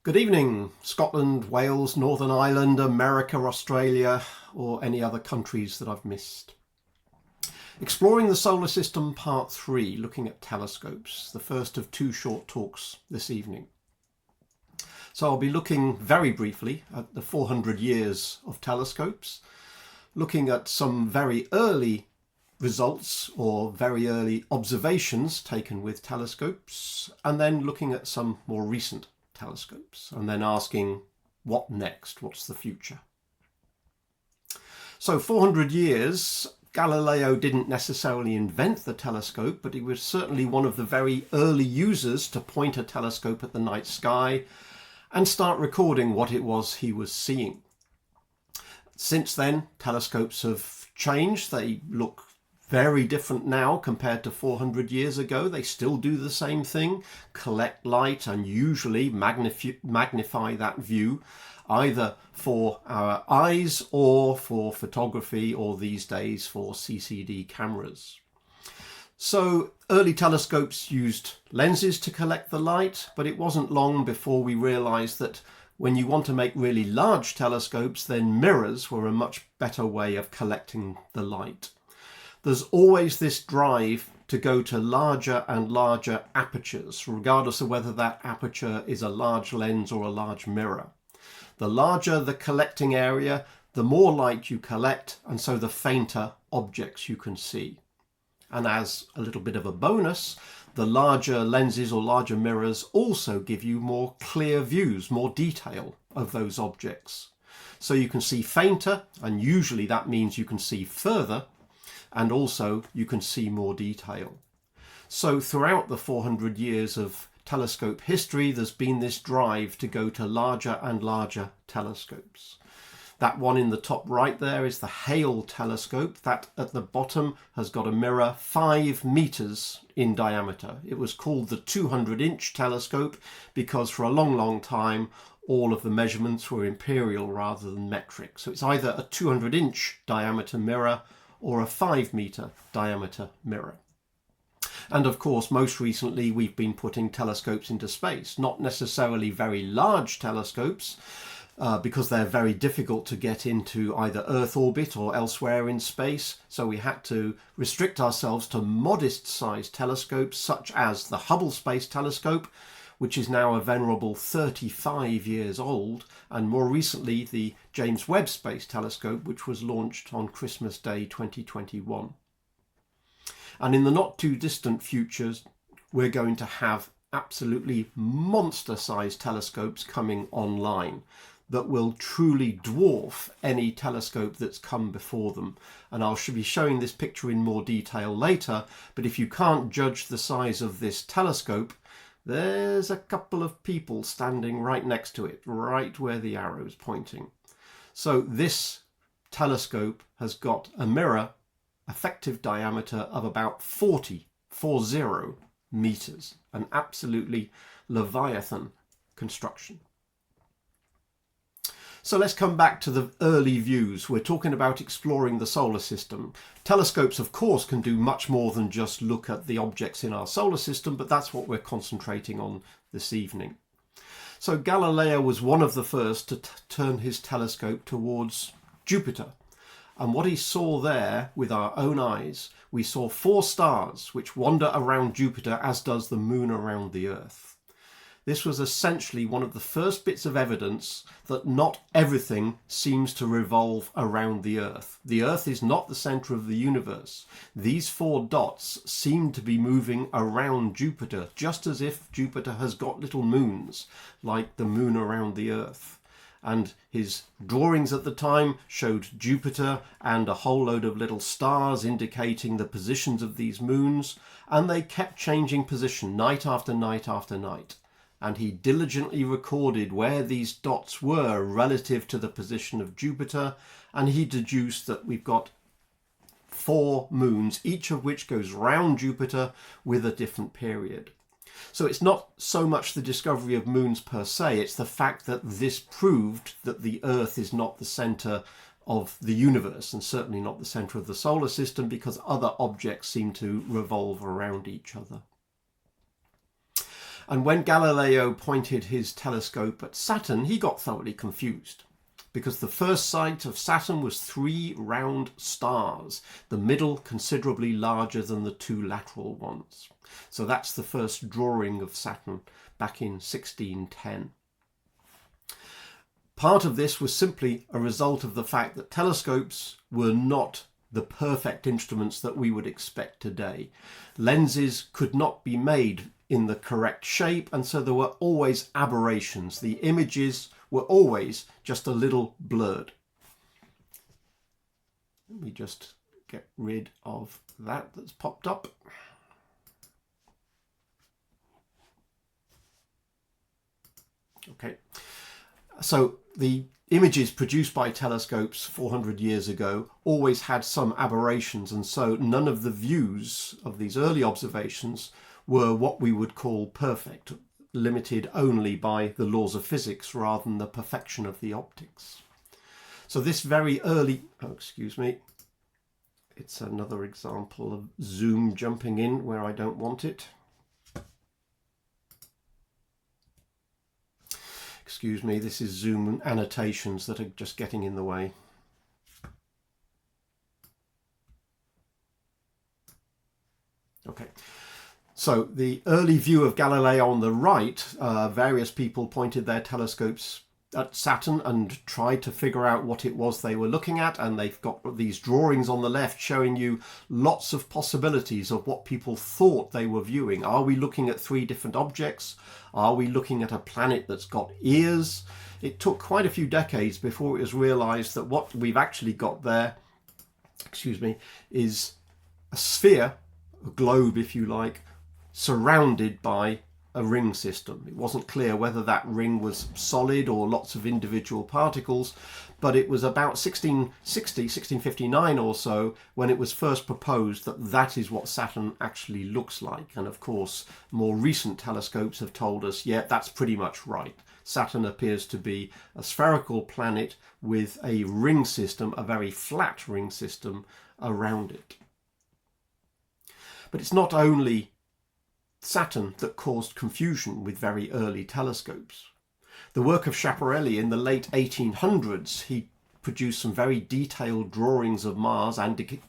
Good evening, Scotland, Wales, Northern Ireland, America, Australia, or any other countries that I've missed. Exploring the Solar System Part 3, looking at telescopes, the first of two short talks this evening. So I'll be looking very briefly at the 400 years of telescopes, looking at some very early results or very early observations taken with telescopes, and then looking at some more recent telescopes, and then asking what next, what's the future. So 400 years, Galileo didn't necessarily invent the telescope, but he was certainly one of the very early users to point a telescope at the night sky and start recording what it was he was seeing. Since then, telescopes have changed. They look very different now compared to 400 years ago. They still do the same thing, collect light and usually magnify that view, either for our eyes or for photography, or these days for CCD cameras. So early telescopes used lenses to collect the light, but it wasn't long before we realized that when you want to make really large telescopes, then mirrors were a much better way of collecting the light. There's always this drive to go to larger and larger apertures, regardless of whether that aperture is a large lens or a large mirror. The larger the collecting area, the more light you collect, and so the fainter objects you can see. And as a little bit of a bonus, the larger lenses or larger mirrors also give you more clear views, more detail of those objects. So you can see fainter, and usually that means you can see further, and also you can see more detail. So throughout the 400 years of telescope history, there's been this drive to go to larger and larger telescopes. That one in the top right there is the Hale telescope. That at the bottom has got a mirror 5 meters in diameter. It was called the 200-inch telescope because for a long time all of the measurements were imperial rather than metric. So it's either a 200-inch diameter mirror or a 5-meter diameter mirror. And of course, most recently we've been putting telescopes into space, not necessarily very large telescopes, because they're very difficult to get into either Earth orbit or elsewhere in space. So we had to restrict ourselves to modest-sized telescopes such as the Hubble Space Telescope, which is now a venerable 35 years old, and more recently the James Webb Space Telescope, which was launched on Christmas Day 2021. And in the not too distant future, we're going to have absolutely monster-sized telescopes coming online that will truly dwarf any telescope that's come before them. And I'll be showing this picture in more detail later, but if you can't judge the size of this telescope, there's a couple of people standing right next to it, right where the arrow is pointing. So this telescope has got a mirror effective diameter of about 40 meters, an absolutely Leviathan construction. So let's come back to the early views. We're talking about exploring the solar system. Telescopes, of course, can do much more than just look at the objects in our solar system, but that's what we're concentrating on this evening. So Galileo was one of the first to turn his telescope towards Jupiter. And what he saw there with our own eyes, we saw 4 stars which wander around Jupiter as does the moon around the Earth. This was essentially one of the first bits of evidence that not everything seems to revolve around the Earth. The Earth is not the centre of the universe. These 4 dots seem to be moving around Jupiter, just as if Jupiter has got little moons, like the moon around the Earth. And his drawings at the time showed Jupiter and a whole load of little stars indicating the positions of these moons, and they kept changing position night after night after night. And he diligently recorded where these dots were relative to the position of Jupiter, and he deduced that we've got 4 moons, each of which goes round Jupiter with a different period. So it's not so much the discovery of moons per se, it's the fact that this proved that the Earth is not the centre of the universe, and certainly not the centre of the solar system, because other objects seem to revolve around each other. And when Galileo pointed his telescope at Saturn, he got thoroughly confused, because the first sight of Saturn was 3 round stars, the middle considerably larger than the 2 lateral ones. So that's the first drawing of Saturn back in 1610. Part of this was simply a result of the fact that telescopes were not the perfect instruments that we would expect today. Lenses could not be made in the correct shape, and so there were always aberrations. The images were always just a little blurred. Let me just get rid of that's popped up. Okay, so the images produced by telescopes 400 years ago always had some aberrations, and so none of the views of these early observations were what we would call perfect, limited only by the laws of physics rather than the perfection of the optics. So this very early, it's another example of zoom jumping in where I don't want it. Excuse me, this is zoom annotations that are just getting in the way. Okay. So the early view of Galileo on the right, various people pointed their telescopes at Saturn and tried to figure out what it was they were looking at, and they've got these drawings on the left showing you lots of possibilities of what people thought they were viewing. Are we looking at 3 different objects? Are we looking at a planet that's got ears? It took quite a few decades before it was realized that what we've actually got there, is a sphere, a globe if you like, surrounded by a ring system. It wasn't clear whether that ring was solid or lots of individual particles, but it was about 1659 or so when it was first proposed that that is what Saturn actually looks like. And of course, more recent telescopes have told us, yeah, that's pretty much right. Saturn appears to be a spherical planet with a ring system, a very flat ring system around it. But it's not only Saturn that caused confusion with very early telescopes. The work of Schiaparelli in the late 1800s, he produced some very detailed drawings of Mars,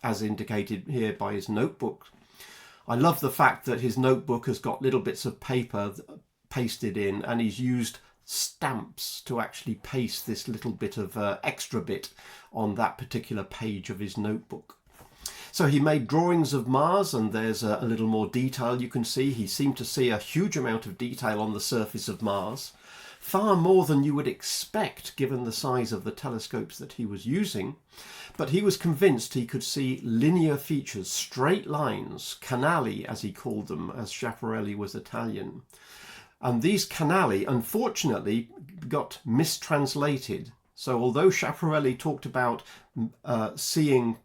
as indicated here by his notebook. I love the fact that his notebook has got little bits of paper pasted in, and he's used stamps to actually paste this little bit of extra bit on that particular page of his notebook. So he made drawings of Mars, and there's a little more detail you can see. He seemed to see a huge amount of detail on the surface of Mars, far more than you would expect given the size of the telescopes that he was using. But he was convinced he could see linear features, straight lines, canali as he called them, as Schiaparelli was Italian. And these canali, unfortunately, got mistranslated. So although Schiaparelli talked about seeing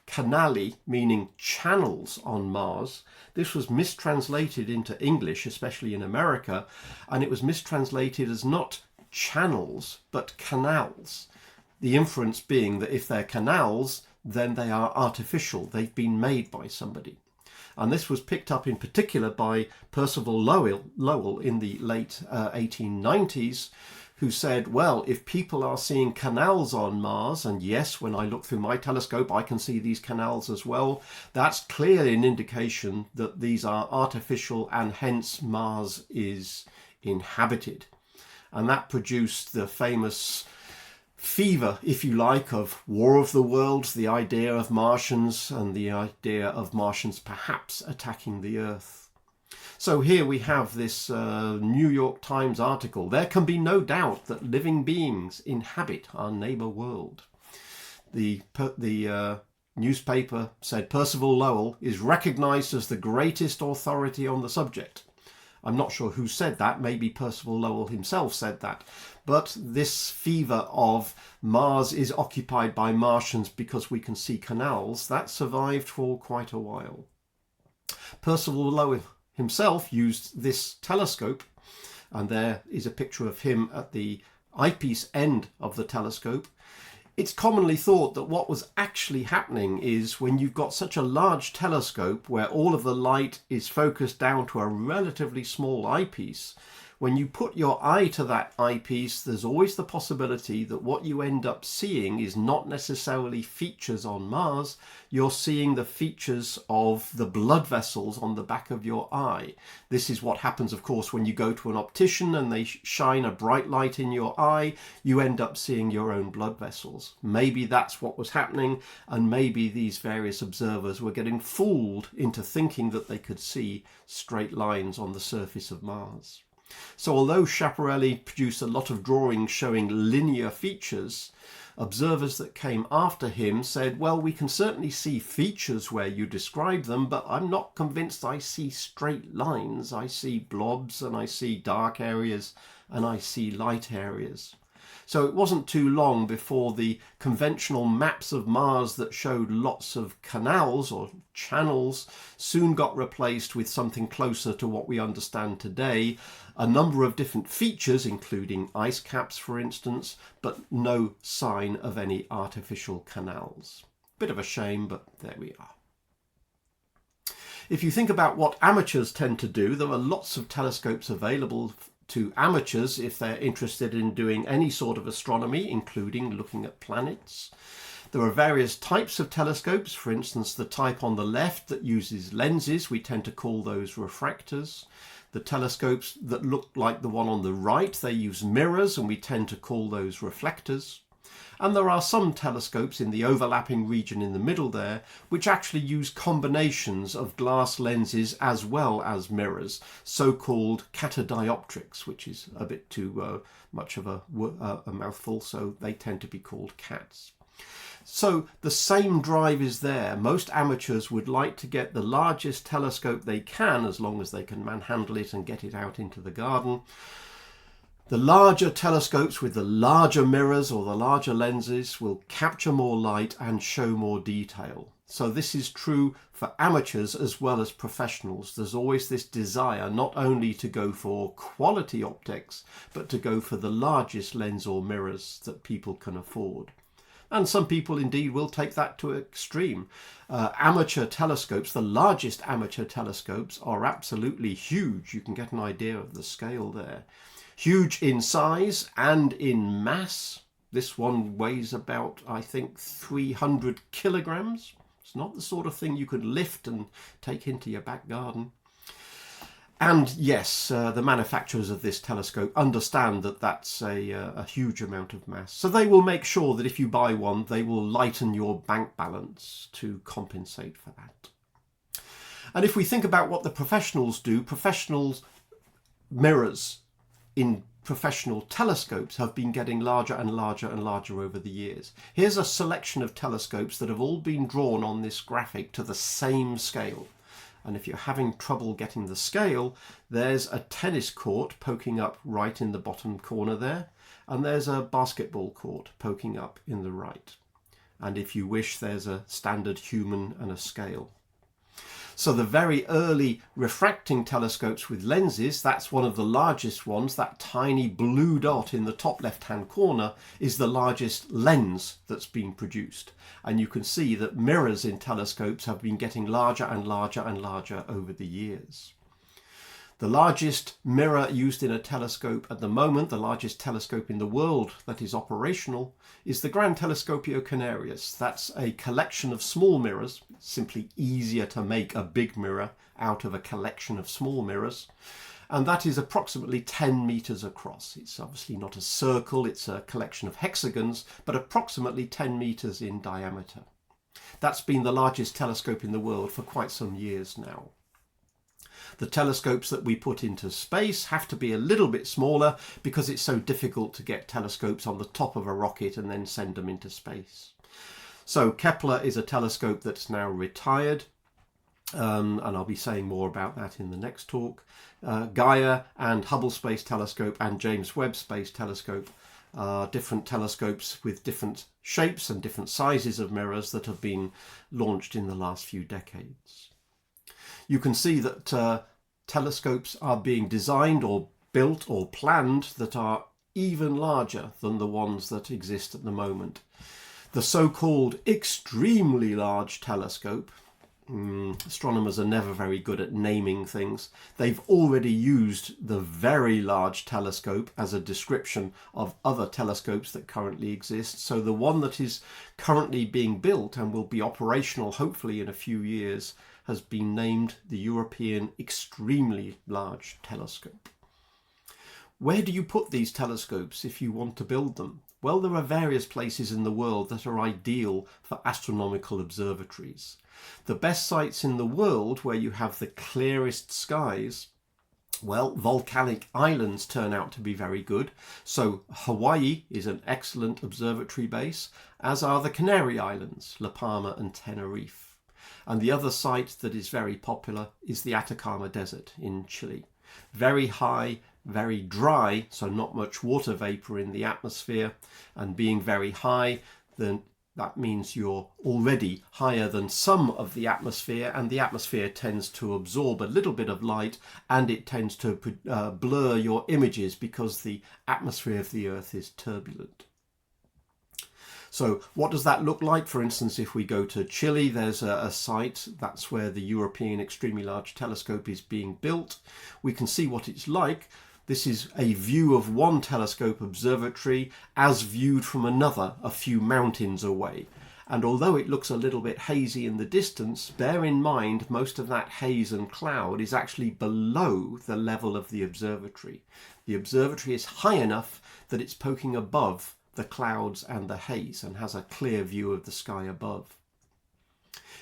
canali, meaning channels on Mars, this was mistranslated into English, especially in America, and it was mistranslated as not channels, but canals. The inference being that if they're canals, then they are artificial. They've been made by somebody. And this was picked up in particular by Percival Lowell in the late 1890s, who said, well, if people are seeing canals on Mars, and yes, when I look through my telescope, I can see these canals as well, that's clearly an indication that these are artificial and hence Mars is inhabited. And that produced the famous fever, if you like, of War of the Worlds, the idea of Martians and the idea of Martians perhaps attacking the Earth. So here we have this New York Times article. There can be no doubt that living beings inhabit our neighbour world. The newspaper said Percival Lowell is recognised as the greatest authority on the subject. I'm not sure who said that. Maybe Percival Lowell himself said that. But this fever of Mars is occupied by Martians because we can see canals, that survived for quite a while. Percival Lowell himself used this telescope, and there is a picture of him at the eyepiece end of the telescope. It's commonly thought that what was actually happening is when you've got such a large telescope where all of the light is focused down to a relatively small eyepiece, when you put your eye to that eyepiece, there's always the possibility that what you end up seeing is not necessarily features on Mars. You're seeing the features of the blood vessels on the back of your eye. This is what happens, of course, when you go to an optician and they shine a bright light in your eye. You end up seeing your own blood vessels. Maybe that's what was happening, and maybe these various observers were getting fooled into thinking that they could see straight lines on the surface of Mars. So although Schiaparelli produced a lot of drawings showing linear features, observers that came after him said, well, we can certainly see features where you describe them, but I'm not convinced I see straight lines. I see blobs, and I see dark areas, and I see light areas. So it wasn't too long before the conventional maps of Mars that showed lots of canals or channels soon got replaced with something closer to what we understand today. A number of different features, including ice caps, for instance, but no sign of any artificial canals. Bit of a shame, but there we are. If you think about what amateurs tend to do, there are lots of telescopes available to amateurs if they're interested in doing any sort of astronomy, including looking at planets. There are various types of telescopes. For instance, the type on the left that uses lenses, we tend to call those refractors. The telescopes that look like the one on the right, they use mirrors, and we tend to call those reflectors. And there are some telescopes in the overlapping region in the middle there which actually use combinations of glass lenses as well as mirrors, so-called catadioptrics, which is a bit too much of a mouthful, so they tend to be called cats. So the same drive is there. Most amateurs would like to get the largest telescope they can, as long as they can manhandle it and get it out into the garden. The larger telescopes with the larger mirrors or the larger lenses will capture more light and show more detail. So this is true for amateurs as well as professionals. There's always this desire not only to go for quality optics, but to go for the largest lens or mirrors that people can afford. And some people indeed will take that to an extreme. Amateur telescopes, the largest amateur telescopes, are absolutely huge. You can get an idea of the scale there. Huge in size and in mass. This one weighs about, I think, 300 kilograms. It's not the sort of thing you could lift and take into your back garden. And yes, the manufacturers of this telescope understand that that's a huge amount of mass. So they will make sure that if you buy one, they will lighten your bank balance to compensate for that. And if we think about what the professionals do, professionals' mirrors in professional telescopes have been getting larger and larger and larger over the years. Here's a selection of telescopes that have all been drawn on this graphic to the same scale. And if you're having trouble getting the scale, there's a tennis court poking up right in the bottom corner there, and there's a basketball court poking up in the right. And if you wish, there's a standard human and a scale. So the very early refracting telescopes with lenses, that's one of the largest ones. That tiny blue dot in the top left-hand corner is the largest lens that's been produced. And you can see that mirrors in telescopes have been getting larger and larger and larger over the years. The largest mirror used in a telescope at the moment, the largest telescope in the world that is operational, is the Gran Telescopio Canarias. That's a collection of small mirrors. It's simply easier to make a big mirror out of a collection of small mirrors. And that is approximately 10 meters across. It's obviously not a circle, it's a collection of hexagons, but approximately 10 meters in diameter. That's been the largest telescope in the world for quite some years now. The telescopes that we put into space have to be a little bit smaller because it's so difficult to get telescopes on the top of a rocket and then send them into space. So Kepler is a telescope that's now retired, and I'll be saying more about that in the next talk. Gaia and Hubble Space Telescope and James Webb Space Telescope are different telescopes with different shapes and different sizes of mirrors that have been launched in the last few decades. You can see that telescopes are being designed or built or planned that are even larger than the ones that exist at the moment. The so-called extremely large telescope, astronomers are never very good at naming things. They've already used the very large telescope as a description of other telescopes that currently exist. So the one that is currently being built and will be operational hopefully in a few years has been named the European Extremely Large Telescope. Where do you put these telescopes if you want to build them? Well, there are various places in the world that are ideal for astronomical observatories. The best sites in the world where you have the clearest skies, well, volcanic islands turn out to be very good. So Hawaii is an excellent observatory base, as are the Canary Islands, La Palma and Tenerife. And the other site that is very popular is the Atacama Desert in Chile. Very high, very dry, so not much water vapor in the atmosphere, and being very high, then that means you're already higher than some of the atmosphere, and the atmosphere tends to absorb a little bit of light, and it tends to blur your images because the atmosphere of the Earth is turbulent. So what does that look like? For instance, if we go to Chile, there's a site, that's where the European Extremely Large Telescope is being built. We can see what it's like. This is a view of one telescope observatory as viewed from another a few mountains away. And although it looks a little bit hazy in the distance, bear in mind most of that haze and cloud is actually below the level of the observatory. The observatory is high enough that it's poking above the clouds and the haze and has a clear view of the sky above.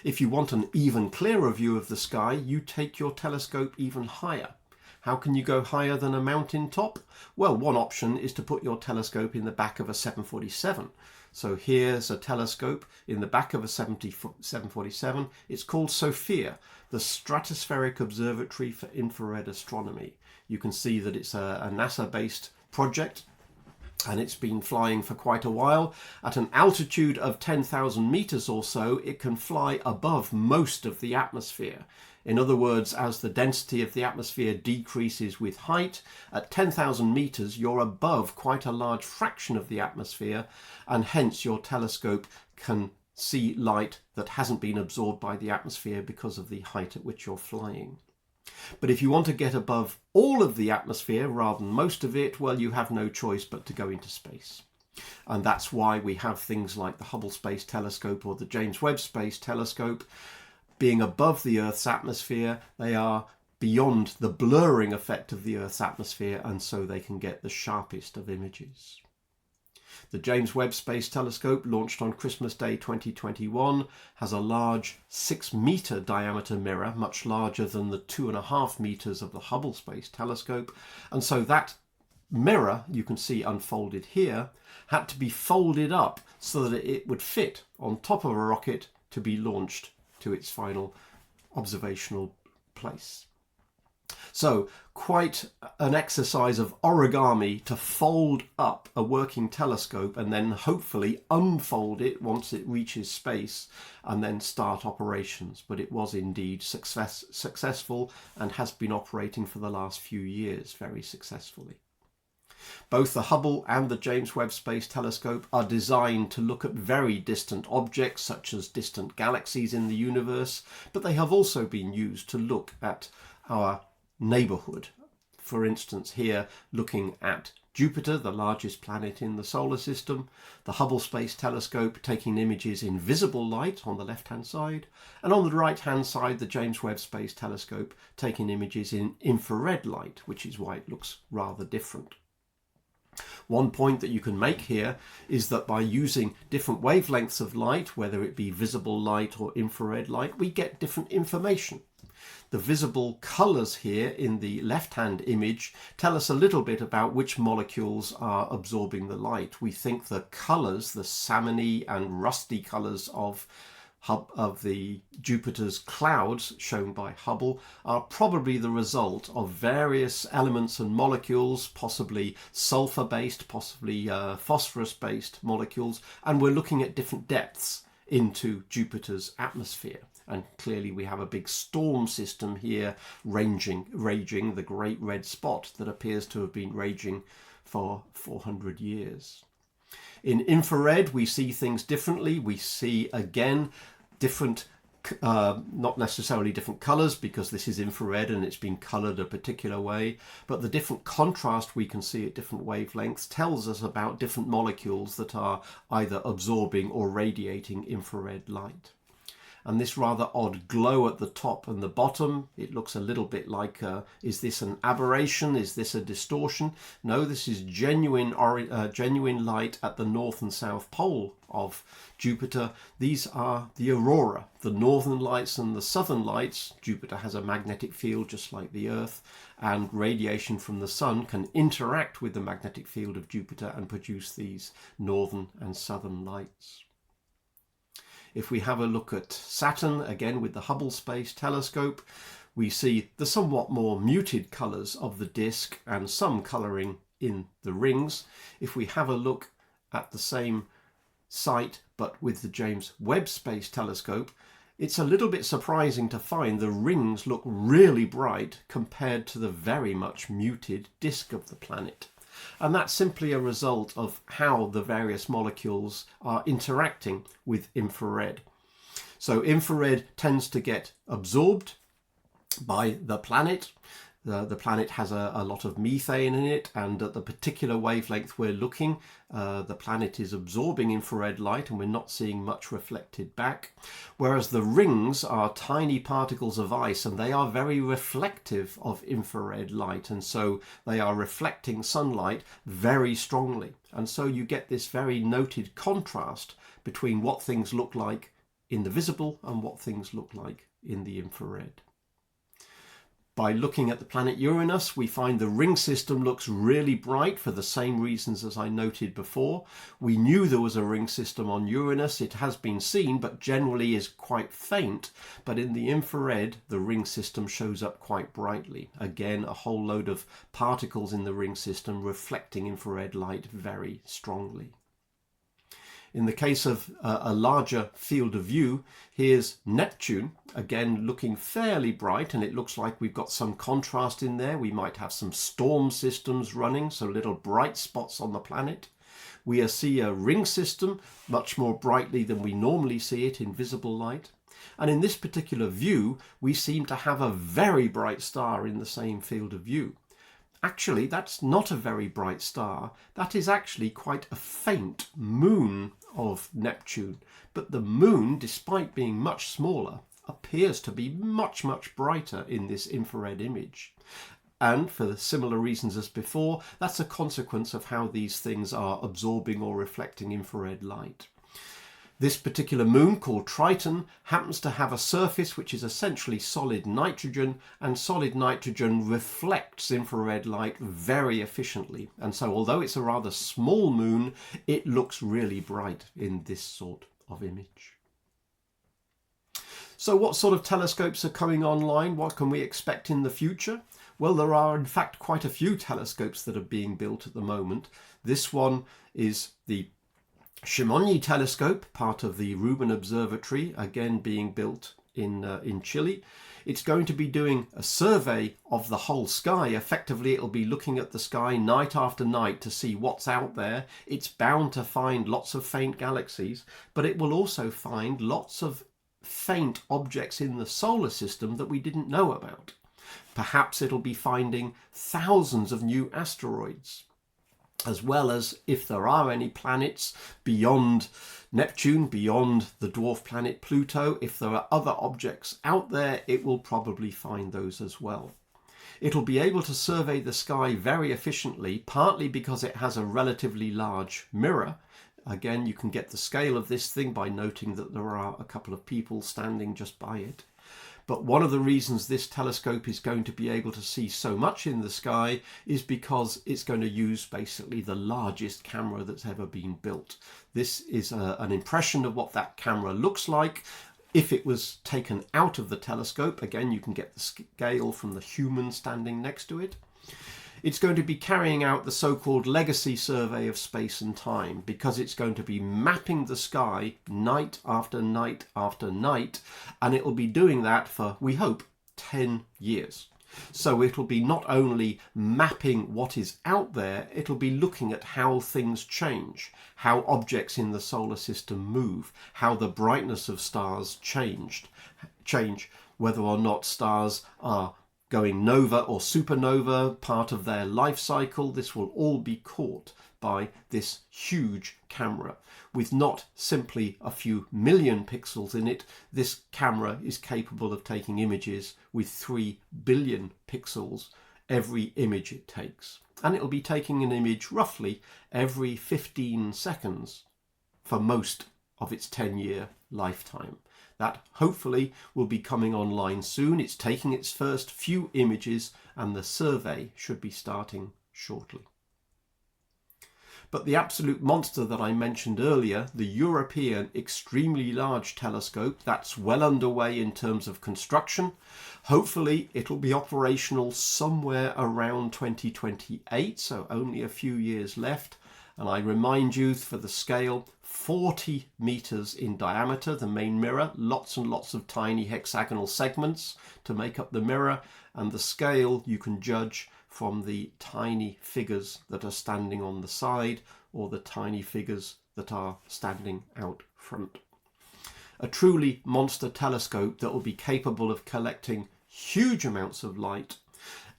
If you want an even clearer view of the sky, you take your telescope even higher. How can you go higher than a mountain top? Well, one option is to put your telescope in the back of a 747. So here's a telescope in the back of a 747. It's called SOFIA, the Stratospheric Observatory for Infrared Astronomy. You can see that it's a NASA-based project, and it's been flying for quite a while. At an altitude of 10,000 meters or so, it can fly above most of the atmosphere. In other words, as the density of the atmosphere decreases with height, at 10,000 meters, you're above quite a large fraction of the atmosphere, and hence your telescope can see light that hasn't been absorbed by the atmosphere because of the height at which you're flying. But if you want to get above all of the atmosphere rather than most of it, well, you have no choice but to go into space. And that's why we have things like the Hubble Space Telescope or the James Webb Space Telescope. Being above the Earth's atmosphere, they are beyond the blurring effect of the Earth's atmosphere, and so they can get the sharpest of images. The James Webb Space Telescope, launched on Christmas Day 2021, has a large 6-meter diameter mirror, much larger than the 2.5 meters of the Hubble Space Telescope. And so that mirror, you can see unfolded here, had to be folded up so that it would fit on top of a rocket to be launched to its final observational place. So quite an exercise of origami to fold up a working telescope and then hopefully unfold it once it reaches space and then start operations. But it was indeed successful and has been operating for the last few years very successfully. Both the Hubble and the James Webb Space Telescope are designed to look at very distant objects such as distant galaxies in the universe, but they have also been used to look at our neighbourhood. For instance, here looking at Jupiter, the largest planet in the solar system, the Hubble Space Telescope taking images in visible light on the left-hand side, and on the right-hand side the James Webb Space Telescope taking images in infrared light, which is why it looks rather different. One point that you can make here is that by using different wavelengths of light, whether it be visible light or infrared light, we get different information. The visible colours here in the left-hand image tell us a little bit about which molecules are absorbing the light. We think the colours, the salmony and rusty colours of the Jupiter's clouds shown by Hubble are probably the result of various elements and molecules, possibly sulfur-based, possibly phosphorus-based molecules, and we're looking at different depths into Jupiter's atmosphere. And clearly we have a big storm system here raging, the Great Red Spot that appears to have been raging for 400 years. In infrared, we see things differently. We see, again, different, not necessarily different colors, because this is infrared and it's been colored a particular way, but the different contrast we can see at different wavelengths tells us about different molecules that are either absorbing or radiating infrared light. And this rather odd glow at the top and the bottom, it looks a little bit like, is this an aberration? Is this a distortion? No, this is genuine light at the north and south pole of Jupiter. These are the aurora, the northern lights and the southern lights. Jupiter has a magnetic field just like the Earth, and radiation from the sun can interact with the magnetic field of Jupiter and produce these northern and southern lights. If we have a look at Saturn, again with the Hubble Space Telescope, we see the somewhat more muted colours of the disk and some colouring in the rings. If we have a look at the same site but with the James Webb Space Telescope, it's a little bit surprising to find the rings look really bright compared to the very much muted disk of the planet. And that's simply a result of how the various molecules are interacting with infrared. So infrared tends to get absorbed by the planet. The planet has a lot of methane in it, and at the particular wavelength we're looking, the planet is absorbing infrared light and we're not seeing much reflected back. Whereas the rings are tiny particles of ice, and they are very reflective of infrared light, and so they are reflecting sunlight very strongly. And so you get this very noted contrast between what things look like in the visible and what things look like in the infrared. By looking at the planet Uranus, we find the ring system looks really bright for the same reasons as I noted before. We knew there was a ring system on Uranus. It has been seen, but generally is quite faint. But in the infrared, the ring system shows up quite brightly. Again, a whole load of particles in the ring system reflecting infrared light very strongly. In the case of a larger field of view, here's Neptune, again looking fairly bright, and it looks like we've got some contrast in there. We might have some storm systems running, so little bright spots on the planet. We see a ring system much more brightly than we normally see it in visible light. And in this particular view, we seem to have a very bright star in the same field of view. Actually, that's not a very bright star. That is actually quite a faint moon of Neptune. But the moon, despite being much smaller, appears to be much, much brighter in this infrared image. And for the similar reasons as before, that's a consequence of how these things are absorbing or reflecting infrared light. This particular moon, called Triton, happens to have a surface which is essentially solid nitrogen, and solid nitrogen reflects infrared light very efficiently. And so although it's a rather small moon, it looks really bright in this sort of image. So what sort of telescopes are coming online? What can we expect in the future? Well, there are in fact quite a few telescopes that are being built at the moment. This one is the Chamonix telescope, part of the Rubin Observatory, again being built in Chile. It's going to be doing a survey of the whole sky. Effectively, it'll be looking at the sky night after night to see what's out there. It's bound to find lots of faint galaxies, but it will also find lots of faint objects in the solar system that we didn't know about. Perhaps it'll be finding thousands of new asteroids, as well as, if there are any planets beyond Neptune, beyond the dwarf planet Pluto, if there are other objects out there, it will probably find those as well. It'll be able to survey the sky very efficiently, partly because it has a relatively large mirror. Again, you can get the scale of this thing by noting that there are a couple of people standing just by it. But one of the reasons this telescope is going to be able to see so much in the sky is because it's going to use basically the largest camera that's ever been built. This is an impression of what that camera looks like if it was taken out of the telescope. Again, you can get the scale from the human standing next to it. It's going to be carrying out the so-called legacy survey of space and time, because it's going to be mapping the sky night after night after night, and it will be doing that for, we hope, 10 years. So it'll be not only mapping what is out there, it'll be looking at how things change, how objects in the solar system move, how the brightness of stars change, whether or not stars are going nova or supernova, part of their life cycle. This will all be caught by this huge camera. With not simply a few million pixels in it, this camera is capable of taking images with 3 billion pixels every image it takes. And it'll be taking an image roughly every 15 seconds for most of its 10-year lifetime. That hopefully will be coming online soon. It's taking its first few images and the survey should be starting shortly. But the absolute monster that I mentioned earlier, the European Extremely Large Telescope, that's well underway in terms of construction. Hopefully it'll be operational somewhere around 2028, so only a few years left. And I remind you, for the scale, 40 meters in diameter, the main mirror, lots and lots of tiny hexagonal segments to make up the mirror, and the scale you can judge from the tiny figures that are standing on the side or the tiny figures that are standing out front. A truly monster telescope that will be capable of collecting huge amounts of light,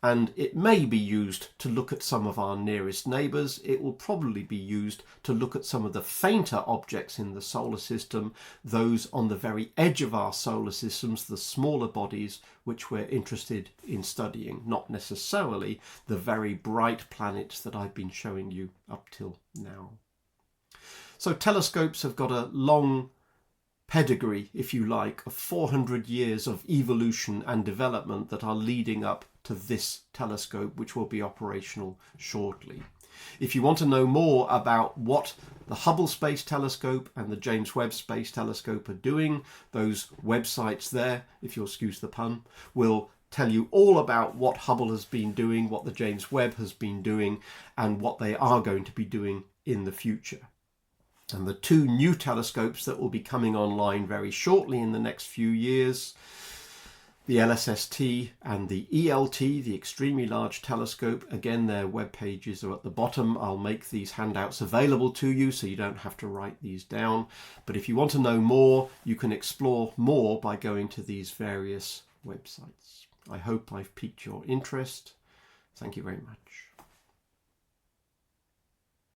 and it may be used to look at some of our nearest neighbours. It will probably be used to look at some of the fainter objects in the solar system, those on the very edge of our solar systems, the smaller bodies which we're interested in studying, not necessarily the very bright planets that I've been showing you up till now. So telescopes have got a long pedigree, if you like, of 400 years of evolution and development that are leading up to this telescope, which will be operational shortly. If you want to know more about what the Hubble Space Telescope and the James Webb Space Telescope are doing, those websites there, if you'll excuse the pun, will tell you all about what Hubble has been doing, what the James Webb has been doing, and what they are going to be doing in the future. And the two new telescopes that will be coming online very shortly in the next few years, the LSST and the ELT, the Extremely Large Telescope. Again, their web pages are at the bottom. I'll make these handouts available to you so you don't have to write these down. But if you want to know more, you can explore more by going to these various websites. I hope I've piqued your interest. Thank you very much.